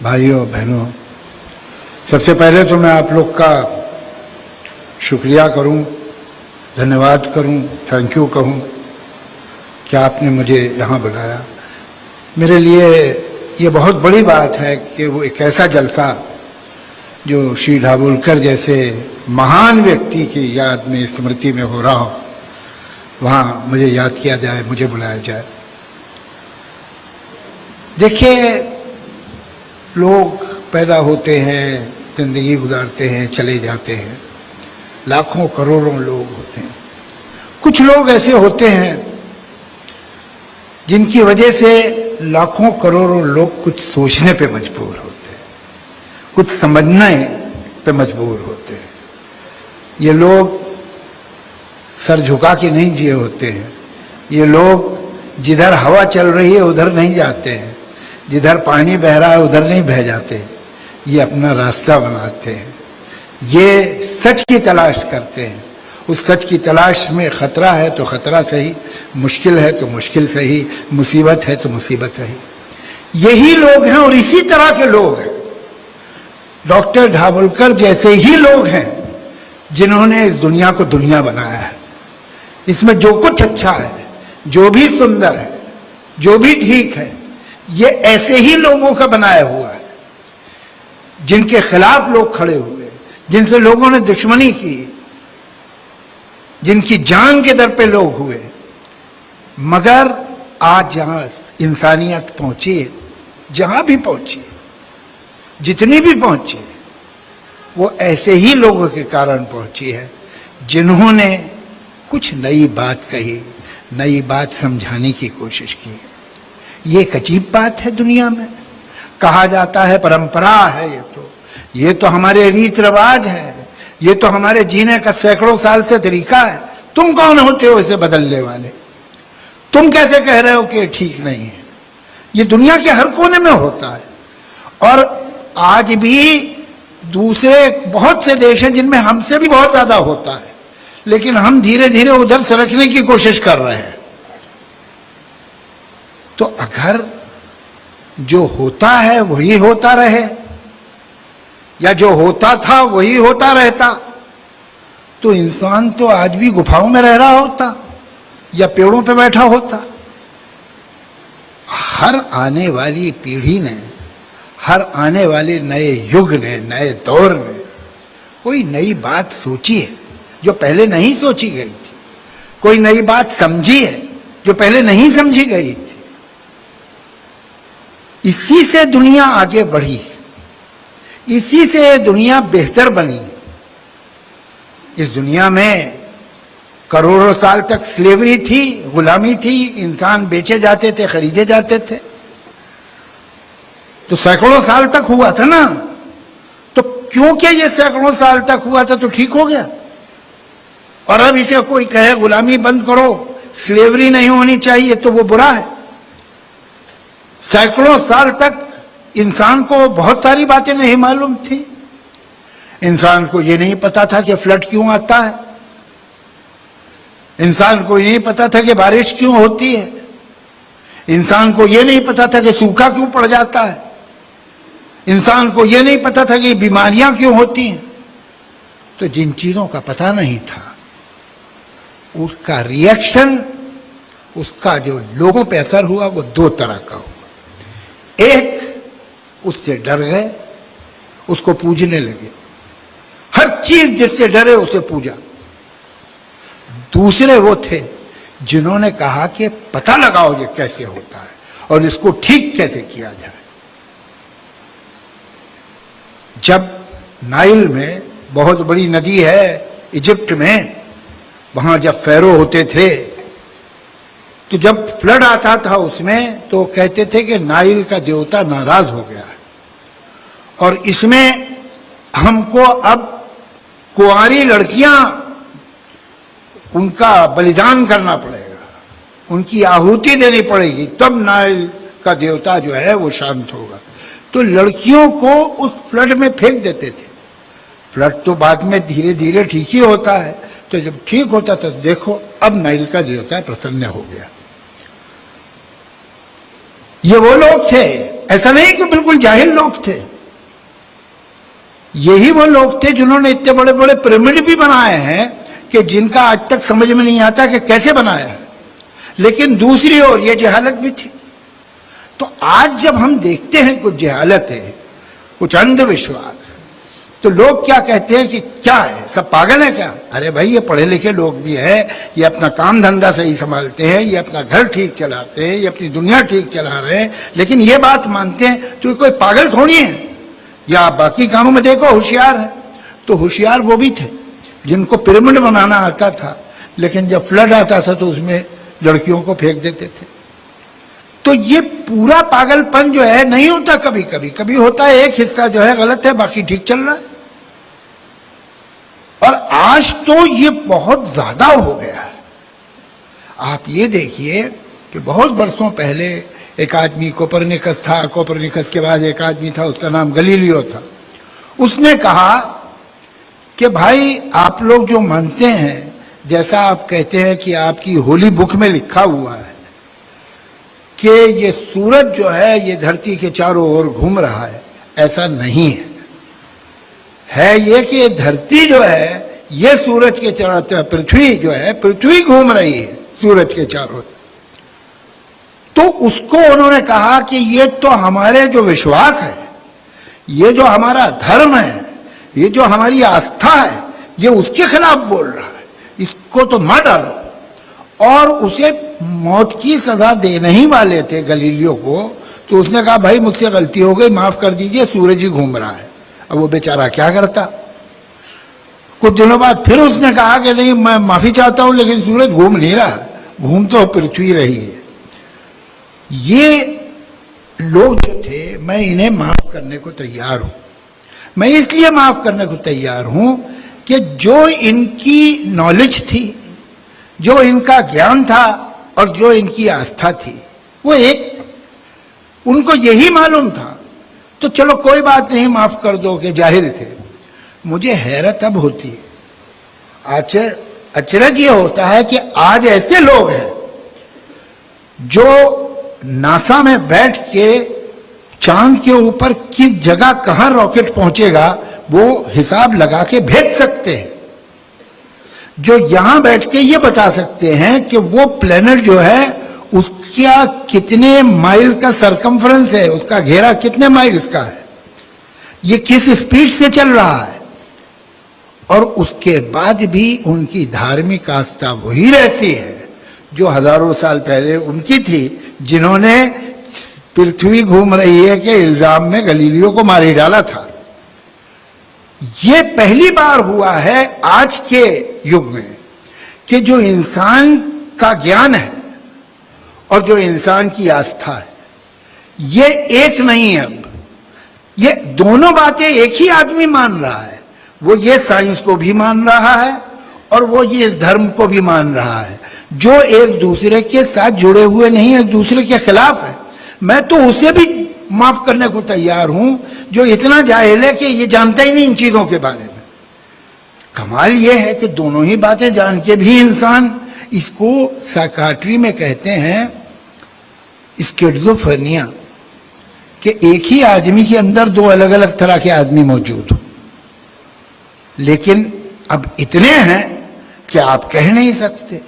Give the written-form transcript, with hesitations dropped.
भाइयों बहनों, सबसे पहले तो मैं आप लोग का शुक्रिया करूं, धन्यवाद करूं, थैंक यू कहूं कि आपने मुझे यहाँ बुलाया। मेरे लिए ये बहुत बड़ी बात है कि वो एक ऐसा जलसा जो श्री दाभोलकर जैसे महान व्यक्ति की याद में, स्मृति में हो रहा हो, वहाँ मुझे याद किया जाए, मुझे बुलाया जाए। देखिए, लोग पैदा होते हैं, जिंदगी गुजारते हैं, चले जाते हैं, लाखों करोड़ों लोग होते हैं। कुछ लोग ऐसे होते हैं जिनकी वजह से लाखों करोड़ों लोग कुछ सोचने पे मजबूर होते हैं, कुछ समझने पे मजबूर होते हैं। ये लोग सर झुका के नहीं जिए होते हैं। ये लोग जिधर हवा चल रही है उधर नहीं जाते हैं, जिधर पानी बह रहा है उधर नहीं बह जाते। ये अपना रास्ता बनाते हैं, ये सच की तलाश करते हैं। उस सच की तलाश में खतरा है तो खतरा सही, मुश्किल है तो मुश्किल सही, मुसीबत है तो मुसीबत सही। यही लोग हैं और इसी तरह के लोग हैं, डॉक्टर दाभोलकर जैसे ही लोग हैं जिन्होंने इस दुनिया को दुनिया बनाया है। इसमें जो कुछ अच्छा है, जो भी सुंदर है, जो भी ठीक है, ये ऐसे ही लोगों का बनाया हुआ है, जिनके खिलाफ लोग खड़े हुए, जिनसे लोगों ने दुश्मनी की, जिनकी जान के दर पे लोग हुए। मगर आज जहां इंसानियत पहुंची है, जहां भी पहुंची, जितनी भी पहुंची, वो ऐसे ही लोगों के कारण पहुंची है जिन्होंने कुछ नई बात कही, नई बात समझाने की कोशिश की। ये एक अजीब बात है दुनिया में। कहा जाता है परंपरा है, ये तो हमारे रीत रिवाज है, ये तो हमारे जीने का सैकड़ों साल से तरीका है। तुम कौन होते हो इसे बदलने वाले? तुम कैसे कह रहे हो कि ठीक नहीं है? ये दुनिया के हर कोने में होता है। और आज भी दूसरे बहुत से देश हैं जिनमें हमसे भी बहुत ज्यादा होता है, लेकिन हम धीरे धीरे उधर सरकने की कोशिश कर रहे हैं। तो अगर जो होता है वही होता रहे, या जो होता था वही होता रहता, तो इंसान तो आज भी गुफाओं में रह रहा होता या पेड़ों पे बैठा होता। हर आने वाली पीढ़ी ने, हर आने वाले नए युग ने, नए दौर ने कोई नई बात सोची है जो पहले नहीं सोची गई थी, कोई नई बात समझी है जो पहले नहीं समझी गई थी। इसी से दुनिया आगे बढ़ी, इसी से दुनिया बेहतर बनी। इस दुनिया में करोड़ों साल तक स्लेवरी थी, गुलामी थी, इंसान बेचे जाते थे, खरीदे जाते थे। तो सैकड़ों साल तक हुआ था ना, तो क्योंकि ये सैकड़ों साल तक हुआ था तो ठीक हो गया। और अब इसे कोई कहे गुलामी बंद करो, स्लेवरी नहीं होनी चाहिए, तो वो बुरा है। सैकड़ों साल तक इंसान को बहुत सारी बातें नहीं मालूम थी। इंसान को ये नहीं पता था कि फ्लड क्यों आता है, इंसान को ये नहीं पता था कि बारिश क्यों होती है, इंसान को ये नहीं पता था कि सूखा क्यों पड़ जाता है, इंसान को ये नहीं पता था कि बीमारियां क्यों होती हैं। तो जिन चीजों का पता नहीं था, उसका रिएक्शन, उसका जो लोगों पे असर हुआ, वो दो तरह का हुआ। एक, उससे डर गए, उसको पूजने लगे, हर चीज जिससे डरे उसे पूजा। दूसरे वो थे जिन्होंने कहा कि पता लगाओ ये कैसे होता है और इसको ठीक कैसे किया जाए। जब नाइल में, बहुत बड़ी नदी है इजिप्ट में, वहां जब फेरो होते थे, तो जब फ्लड आता था उसमें, तो कहते थे कि नाइल का देवता नाराज हो गया है और इसमें हमको अब कुंवारी लड़कियां, उनका बलिदान करना पड़ेगा, उनकी आहुति देनी पड़ेगी, तब नाइल का देवता जो है वो शांत होगा। तो लड़कियों को उस फ्लड में फेंक देते थे। फ्लड तो बाद में धीरे धीरे ठीक ही होता है, तो जब ठीक होता तो देखो अब नाइल का देवता प्रसन्न हो गया। ये वो लोग थे, ऐसा नहीं कि बिल्कुल जाहिल लोग थे, यही वो लोग थे जिन्होंने इतने बड़े बड़े पिरामिड भी बनाए हैं कि जिनका आज तक समझ में नहीं आता कि कैसे बनाया है। लेकिन दूसरी ओर ये जहालत भी थी। तो आज जब हम देखते हैं कुछ जहालतें, कुछ अंधविश्वास, तो लोग क्या कहते हैं कि क्या है, सब पागल है क्या? अरे भाई, ये पढ़े लिखे लोग भी हैं, ये अपना काम धंधा सही संभालते हैं, ये अपना घर ठीक चलाते हैं, ये अपनी दुनिया ठीक चला रहे हैं, लेकिन ये बात मानते हैं तो कोई पागल थोड़ी है। या आप बाकी कामों में देखो होशियार है, तो होशियार वो भी थे जिनको पिरामिड बनाना आता था, लेकिन जब फ्लड आता था तो उसमें लड़कियों को फेंक देते थे। तो ये पूरा पागलपन जो है नहीं होता, कभी कभी कभी होता है, एक हिस्सा जो है गलत है, बाकी ठीक चल रहा है। और आज तो ये बहुत ज्यादा हो गया है। आप ये देखिए कि बहुत बरसों पहले एक आदमी कोपरनिकस था, कोपरनिकस के बाद एक आदमी था, उसका नाम गलीलियो था। उसने कहा कि भाई आप लोग जो मानते हैं, जैसा आप कहते हैं कि आपकी होली बुक में लिखा हुआ है कि ये सूरज जो है ये धरती के चारों ओर घूम रहा है, ऐसा नहीं है ये कि धरती जो है ये सूरज के चारों, पृथ्वी जो है पृथ्वी घूम रही है सूरज के चारों। तो उसको उन्होंने कहा कि ये तो हमारे जो विश्वास है, ये जो हमारा धर्म है, ये जो हमारी आस्था है, ये उसके खिलाफ बोल रहा है, इसको तो मार डालो। और उसे मौत की सजा देने ही वाले थे गलीलियो को। तो उसने कहा भाई मुझसे गलती हो गई, माफ कर दीजिए, सूरज ही घूम रहा है। अब वो बेचारा क्या करता। कुछ दिनों बाद फिर उसने कहा कि नहीं, मैं माफी चाहता हूं, लेकिन सूरज घूम नहीं रहा, घूम तो पृथ्वी रही है। ये लोग जो थे, मैं इन्हें माफ करने को तैयार हूं। मैं इसलिए माफ करने को तैयार हूं कि जो इनकी नॉलेज थी, जो इनका ज्ञान था और जो इनकी आस्था थी, वो एक, उनको यही मालूम था। तो चलो कोई बात नहीं, माफ कर दो कि जाहिल थे। मुझे हैरत अब होती है, अचरज ये होता है कि आज ऐसे लोग हैं जो नासा में बैठ के चांद के ऊपर किस जगह कहां रॉकेट पहुंचेगा वो हिसाब लगा के भेज सकते हैं, जो यहां बैठ के ये बता सकते हैं कि वो प्लेनेट जो है उसका कितने माइल का सरकमफ्रेंस है, उसका घेरा कितने माइल्स का है, ये किस स्पीड से चल रहा है। और उसके बाद भी उनकी धार्मिक आस्था वही रहती है जो हजारों साल पहले उनकी थी, जिन्होंने पृथ्वी घूम रही है के इल्जाम में गलीलियो को मार ही डाला था। ये पहली बार हुआ है आज के युग में कि जो इंसान का ज्ञान है और जो इंसान की आस्था है, ये एक नहीं है। अब ये दोनों बातें एक ही आदमी मान रहा है। वो ये साइंस को भी मान रहा है और वो ये धर्म को भी मान रहा है, जो एक दूसरे के साथ जुड़े हुए नहीं, एक दूसरे के खिलाफ है। मैं तो उसे भी माफ करने को तैयार हूं जो इतना जाहिल है कि ये जानता ही नहीं इन चीजों के बारे में। कमाल ये है कि दोनों ही बातें जान के भी इंसान, इसको साइकाट्री में कहते हैं स्किज़ोफ्रेनिया, कि एक ही आदमी के अंदर दो अलग अलग तरह के आदमी मौजूद हो। लेकिन अब इतने हैं कि आप कह नहीं सकते।